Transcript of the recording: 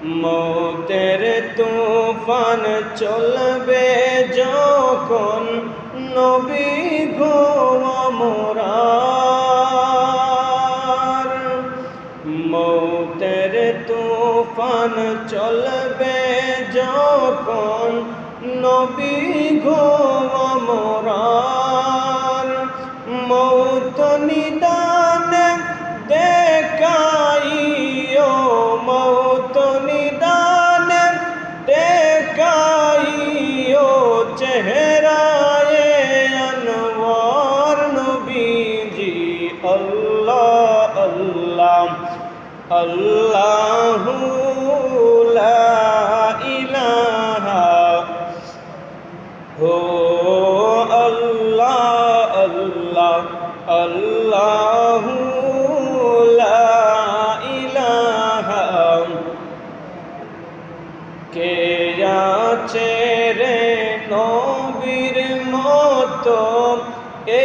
মৌতের তুফান চলবে যখন নবী গো আমরার, মৌতের তুফান চলবে যখন নবী গো আমরার, মৌত নিদানে দেখাইও, মৌত নিদানে দেখাইও চেহারায়ে আনওয়ার নবীজি। আল্লাহ আল্লাহ আল্লাহু লা ইলাহা হো আল্লাহ আল্লাহ আল্লাহু লা ইলাহা। কে আছে রে নবীর মতো